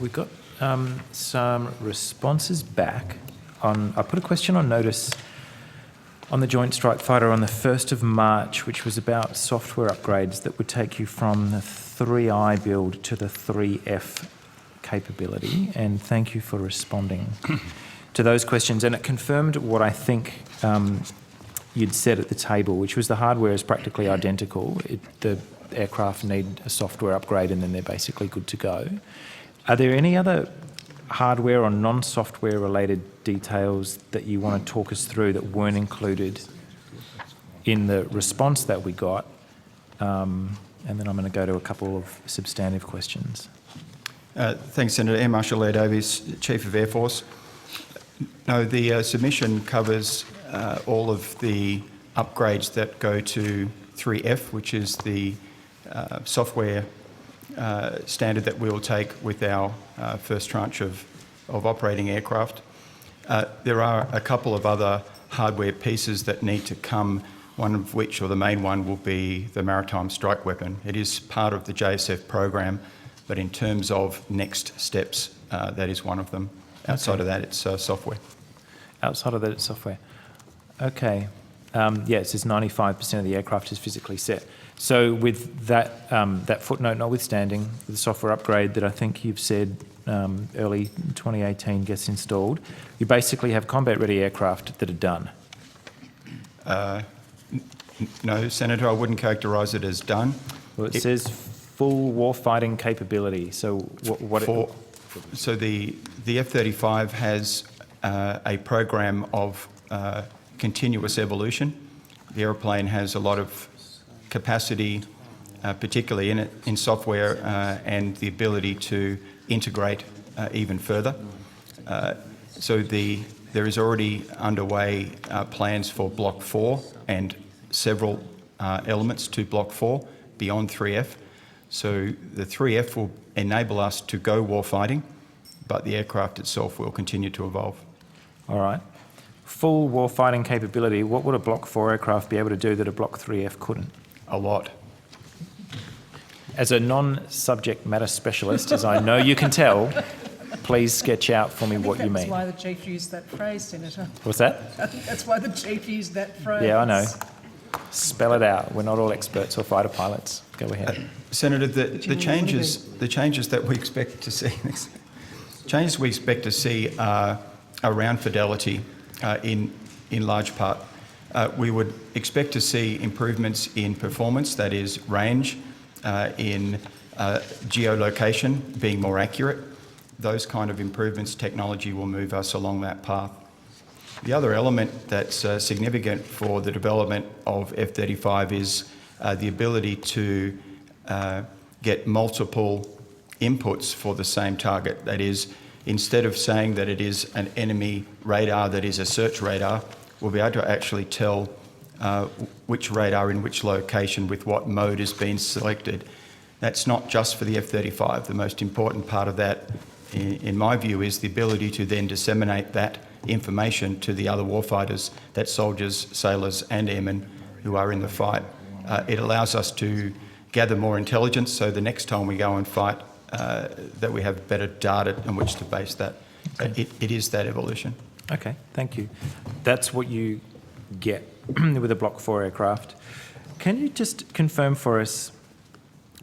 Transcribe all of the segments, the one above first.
We got some responses back on. I put a question on notice on the Joint Strike Fighter on the 1st of March, which was about software upgrades that would take you from the 3I build to the 3F capability. And thank you for responding to those questions. And it confirmed what I think you'd said at the table, which was the hardware is practically identical. The aircraft need a software upgrade and then they're basically good to go. Are there any other hardware or non-software related details that you want to talk us through that weren't included in the response that we got? And then I'm going to go to a couple of substantive questions. Thanks, Senator. Air Marshal Air Davies, Chief of Air Force. No, the submission covers all of the upgrades that go to 3F, which is the software standard that we'll take with our first tranche of operating aircraft. There are a couple of other hardware pieces that need to come, one of which, or the main one, will be the maritime strike weapon. It is part of the JSF program, but in terms of next steps, that is one of them. Outside of that, it's software. Outside of that, it's software. Okay. Yeah, it says 95% of the aircraft is physically set. So with that, that footnote notwithstanding, the software upgrade that I think you've said early 2018 gets installed, you basically have combat-ready aircraft that are done. No, Senator, I wouldn't characterise it as done. Well, it says full warfighting capability. So so the F-35 has a program of continuous evolution. The aeroplane has a lot of capacity, particularly in software, and the ability to integrate even further. So there is already underway plans for Block 4 and several elements to Block 4 beyond 3F. So the 3F will enable us to go warfighting, but the aircraft itself will continue to evolve. All right. Full warfighting capability, what would a Block 4 aircraft be able to do that a Block 3F couldn't? A lot. As a non-subject matter specialist, as I know you can tell, please sketch out for me what you mean. That's why the Chief used that phrase, Senator. What's that? I think that's why the Chief used that phrase. Yeah, I know. Spell it out. We're not all experts or fighter pilots. Go ahead. Senator, the changes that we expect to see, are around fidelity in large part. We would expect to see improvements in performance, that is range, in geolocation being more accurate. Those kind of improvements, technology will move us along that path. The other element that's significant for the development of F-35 is the ability to get multiple inputs for the same target. That is, instead of saying that it is an enemy radar that is a search radar, we'll be able to actually tell which radar in which location with what mode has been selected. That's not just for the F-35. The most important part of that, in my view, is the ability to then disseminate that information to the other warfighters, that's soldiers, sailors and airmen who are in the fight. It allows us to gather more intelligence, so the next time we go and fight, that we have better data on which to base that. Okay. It is that evolution. Okay, thank you. That's what you get with a Block 4 aircraft. Can you just confirm for us,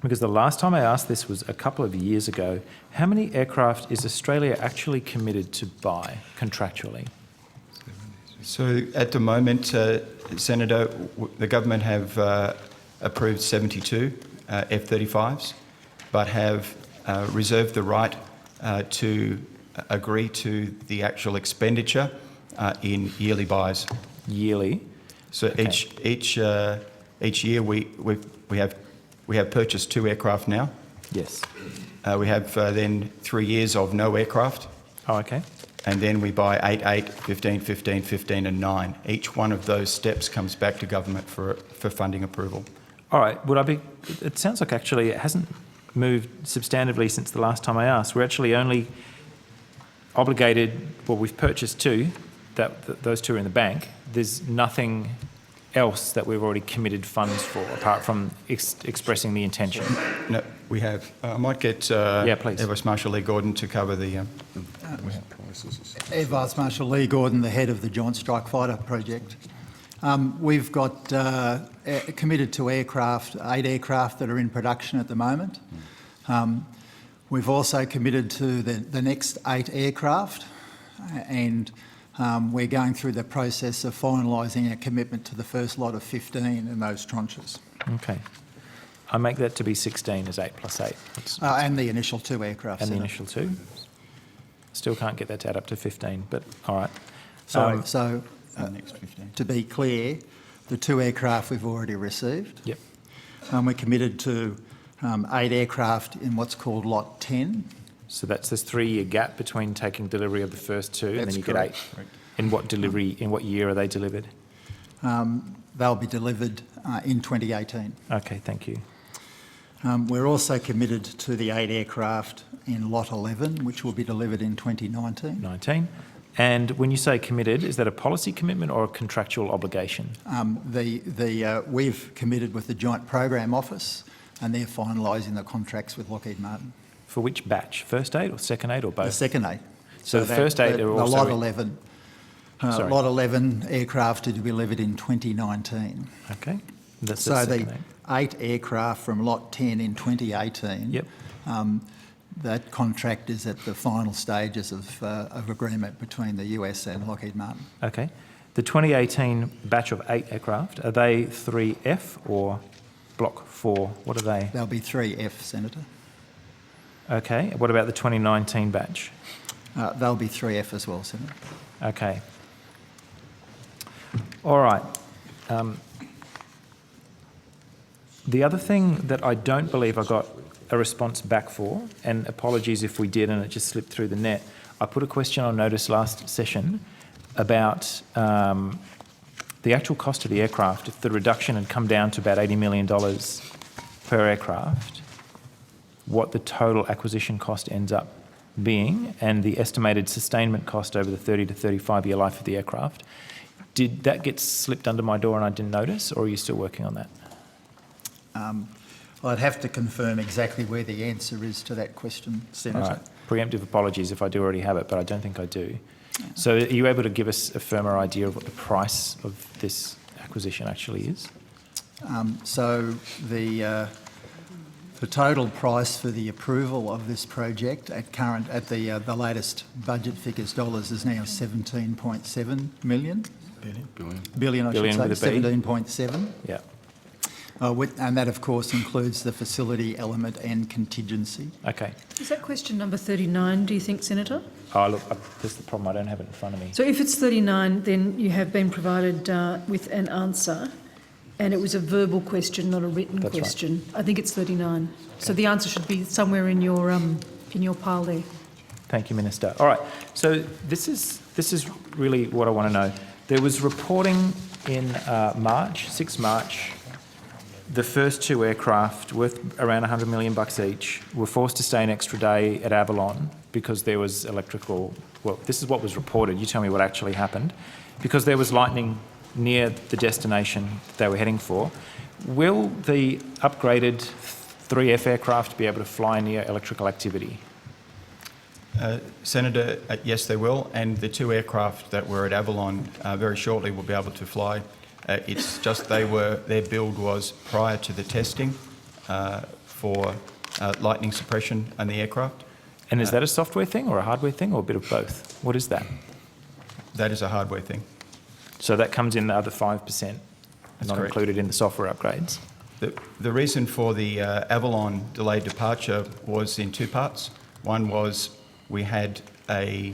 because the last time I asked this was a couple of years ago, how many aircraft is Australia actually committed to buy contractually? So at the moment, Senator, the government have approved 72 F-35s, but have reserved the right to agree to the actual expenditure in yearly buys. Yearly? So okay. Each year we have purchased 2 aircraft now. Yes. We have then 3 years of no aircraft. Oh, okay. And then we buy 8, 15, 15, 15 and 9. Each one of those steps comes back to government for funding approval. All right. It sounds like actually it hasn't moved substantively since the last time I asked. We're actually only obligated, well, we've purchased 2, those 2 are in the bank. There's nothing else that we've already committed funds for, apart from expressing the intention? No, we have. I might get please. Air Vice Marshal Lee Gordon to cover the... Air Vice Marshal Lee Gordon, the head of the Joint Strike Fighter project. We've got committed to aircraft, 8 aircraft that are in production at the moment. We've also committed to the next 8 aircraft, and we're going through the process of finalising our commitment to the first lot of 15 in those tranches. Okay. I make that to be 16 as 8 plus 8. And the initial 2 aircraft. And the Senator. initial 2? Still can't get that to add up to 15, but all right. next 15. To be clear, the 2 aircraft we've already received. Yep. We're committed to 8 aircraft in what's called Lot 10. So that's this 3-year gap between taking delivery of the first 2 and That's then you correct. get 8. In what delivery, in what year are they delivered? They'll be delivered in 2018. Okay, thank you. We're also committed to the 8 aircraft in Lot 11, which will be delivered in 2019. 19. And when you say committed, is that a policy commitment or a contractual obligation? We've committed with the Joint Program Office, and they're finalising the contracts with Lockheed Martin. For which batch? First 8 or second 8 or both? The second 8. So the first 8 are also... The Lot 11. Sorry. Lot 11 aircraft to be delivered in 2019. Okay. That's So the the second 8 aircraft from Lot 10 in 2018, Yep. that contract is at the final stages of agreement between the US and Lockheed Martin. 8. Okay. The 2018 batch of 8 aircraft, are they 3F or Block 4? What are they? There'll be 3F, Senator. Okay. What about the 2019 batch? They'll be 3F as well, Senator. Okay. All right. The other thing that I don't believe I got a response back for, and apologies if we did and it just slipped through the net, I put a question on notice last session about the actual cost of the aircraft. If the reduction had come down to about $80 million per aircraft, what the total acquisition cost ends up being and the estimated sustainment cost over the 30 to 35 year life of the aircraft. Did that get slipped under my door and I didn't notice, or are you still working on that? I'd have to confirm exactly where the answer is to that question, Senator. All right. Preemptive apologies if I do already have it, but I don't think I do. So are you able to give us a firmer idea of what the price of this acquisition actually is? So the total price for the approval of this project at the latest budget figures dollars is now 17.7 million. Billion, I Billion should say, with a B. 17.7. Yeah. And that, of course, includes the facility element and contingency. Okay. Is that question number 39, do you think, Senator? Oh, look, that's the problem. I don't have it in front of me. So if it's 39, then you have been provided with an answer, and it was a verbal question, not a written That's right. question. I think it's 39. So the answer should be somewhere in your pile there. Thank you, Minister. All right. So this is really what I want to know. There was reporting in March, 6 March, the first 2 aircraft worth around $100 million each were forced to stay an extra day at Avalon because there was electrical, well, this is what was reported. You tell me what actually happened. Because there was lightning near the destination they were heading for. Will the upgraded 3F aircraft be able to fly near electrical activity? Senator, yes, they will, and the 2 aircraft that were at Avalon very shortly will be able to fly. It's just their build was prior to the testing for lightning suppression on the aircraft. And is that a software thing or a hardware thing or a bit of both? What is that? That is a hardware thing. So that comes in the other 5%, That's not correct. included in the software upgrades? The reason for the Avalon delayed departure was in 2 parts. One was we had a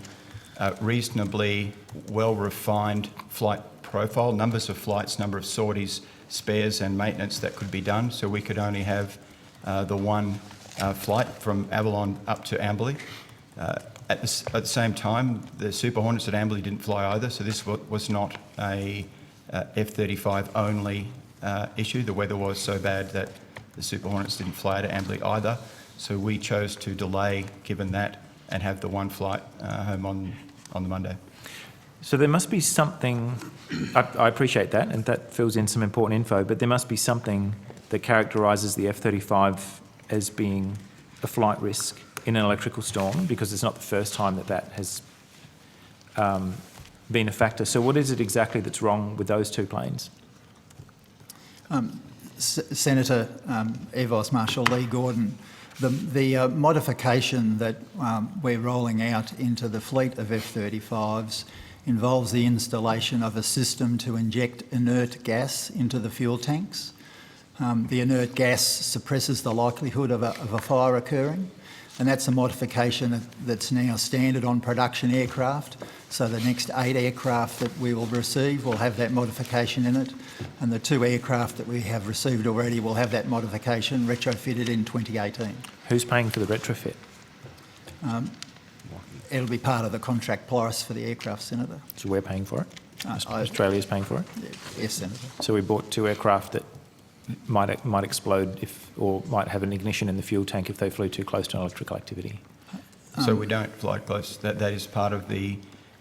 reasonably well-refined flight profile, numbers of flights, number of sorties, spares and maintenance that could be done, so we could only have the 1 flight from Avalon up to Amberley. At the same time, the Super Hornets at Amberley didn't fly either, so this was not a F-35 only issue. The weather was so bad that the Super Hornets didn't fly to Amberley either, so we chose to delay, given that, and have the 1 flight home on the Monday. So there must be something, I appreciate that, and that fills in some important info, but there must be something that characterises the F-35 as being a flight risk in an electrical storm, because it's not the first time that that has been a factor. So what is it exactly that's wrong with those two planes? Senator Air Vice Marshal Lee Gordon, the modification that we're rolling out into the fleet of F-35s involves the installation of a system to inject inert gas into the fuel tanks. The inert gas suppresses the likelihood of a fire occurring, and that's a modification that's now standard on production aircraft. So the next 8 aircraft that we will receive will have that modification in it, and the 2 aircraft that we have received already will have that modification retrofitted in 2018. Who's paying for the retrofit? It'll be part of the contract price for the aircraft, Senator. So we're paying for it? Australia's paying for it? Yes, Senator. So we bought 2 aircraft that might explode or might have an ignition in the fuel tank if they flew too close to an electrical activity. So we don't fly close. That is part of the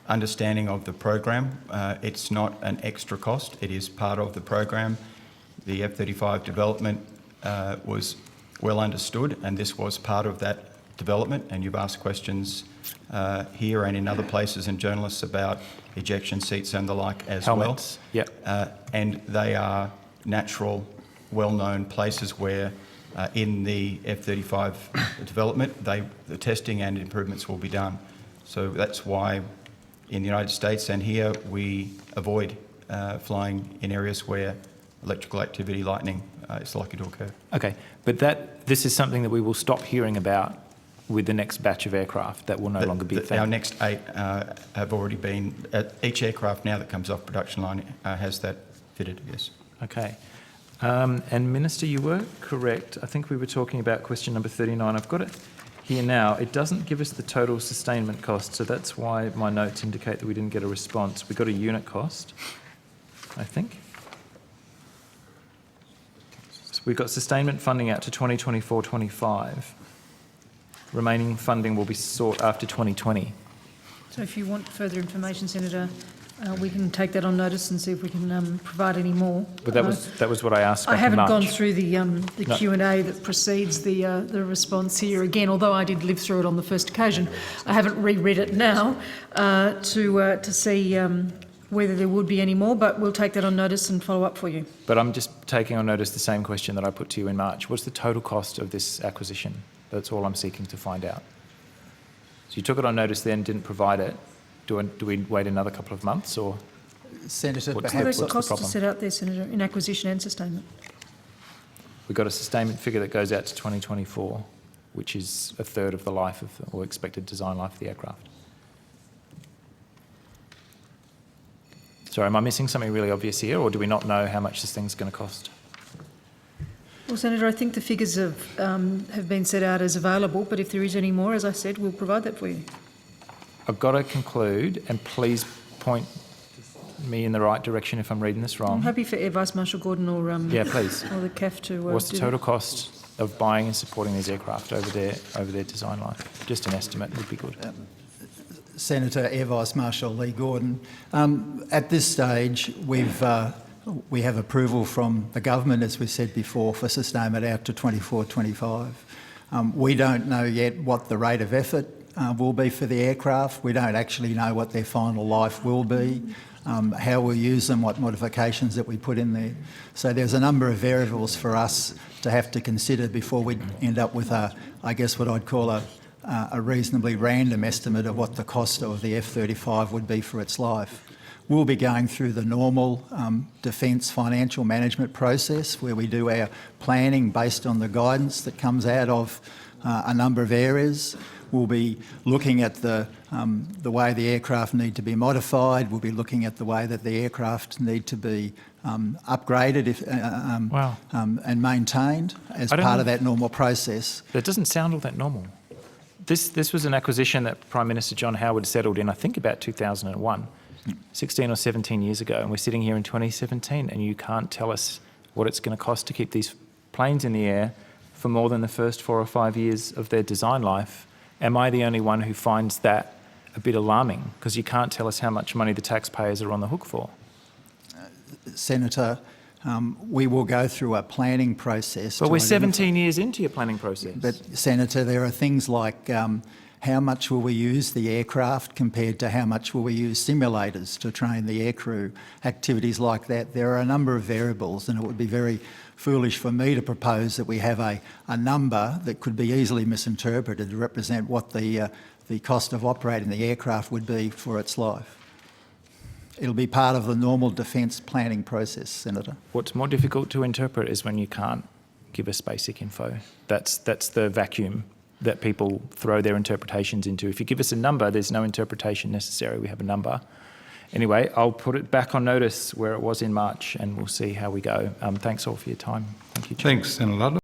understanding of the program. It's not an extra cost. It is part of the program. The F-35 development was well understood, and this was part of that development. And you've asked questions here and in other places, and journalists about ejection seats and the like as Helmets. well. Yep. And they are natural, well-known places where in the F-35 development, the testing and improvements will be done. So that's why in the United States and here we avoid flying in areas where electrical activity, lightning, is likely to occur. Okay, but this is something that we will stop hearing about with the next batch of aircraft. That will no longer be a thing. Our next 8 have already been, each aircraft now that comes off production line has that fitted, yes. Okay. And Minister, you were correct. I think we were talking about question number 39. I've got it here now. It doesn't give us the total sustainment cost, so that's why my notes indicate that we didn't get a response. We got a unit cost, I think. So we've got sustainment funding out to 2024-25. Remaining funding will be sought after 2020. So if you want further information, Senator, we can take that on notice and see if we can provide any more. But that was what I asked back I haven't in March. gone through the Q&A that precedes the response here again, although I did live through it on the first occasion. I haven't reread it now to see whether there would be any more, but we'll take that on notice and follow up for you. But I'm just taking on notice the same question that I put to you in March. What's the total cost of this acquisition? That's all I'm seeking to find out. So you took it on notice then, didn't provide it. Do we wait another couple of months, or Senator, what's perhaps The the costs are problem? set out there, Senator, in acquisition and sustainment. We've got a sustainment figure that goes out to 2024, which is a third of the life of, or expected design life of the aircraft. Sorry, am I missing something really obvious here, or do we not know how much this thing's going to cost? Well, Senator, I think the figures have been set out as available, but if there is any more, as I said, we'll provide that for you. I've got to conclude, and please point me in the right direction if I'm reading this I'm wrong. happy for Air Vice Marshal Gordon or Yeah, please. or the CAF to. What's the do total that. cost of buying and supporting these aircraft over their design life? Just an estimate would be good. Senator Air Vice Marshal Lee Gordon, at this stage we have approval from the government, as we said before, for sustainment out to 24-25. We don't know yet what the rate of effort will be for the aircraft. We don't actually know what their final life will be, how we'll use them, what modifications that we put in there. So there's a number of variables for us to have to consider before we end up with I guess what I'd call a reasonably random estimate of what the cost of the F-35 would be for its life. We'll be going through the normal defence financial management process where we do our planning based on the guidance that comes out of a number of areas. We'll be looking at the way the aircraft need to be modified. We'll be looking at the way that the aircraft need to be upgraded and maintained as part of that normal process. That doesn't sound all that normal. This was an acquisition that Prime Minister John Howard settled in, I think, about 2001, 16 or 17 years ago, and we're sitting here in 2017, and you can't tell us what it's going to cost to keep these planes in the air for more than the first 4 or 5 years of their design life. Am I the only one who finds that a bit alarming because you can't tell us how much money the taxpayers are on the hook for. Senator, we will go through a planning process. But to we're identify- 17 years into your planning process. But Senator, there are things like how much will we use the aircraft compared to how much will we use simulators to train the aircrew, activities like that. There are a number of variables, and it would be very foolish for me to propose that we have a number that could be easily misinterpreted to represent what the cost of operating the aircraft would be for its life. It'll be part of the normal defence planning process, Senator. What's more difficult to interpret is when you can't give us basic info. That's the vacuum that people throw their interpretations into. If you give us a number, there's no interpretation necessary. We have a number. Anyway, I'll put it back on notice where it was in March, and we'll see how we go. Thanks all for your time. Thank you, Chair. Thanks, Senator Ludlam.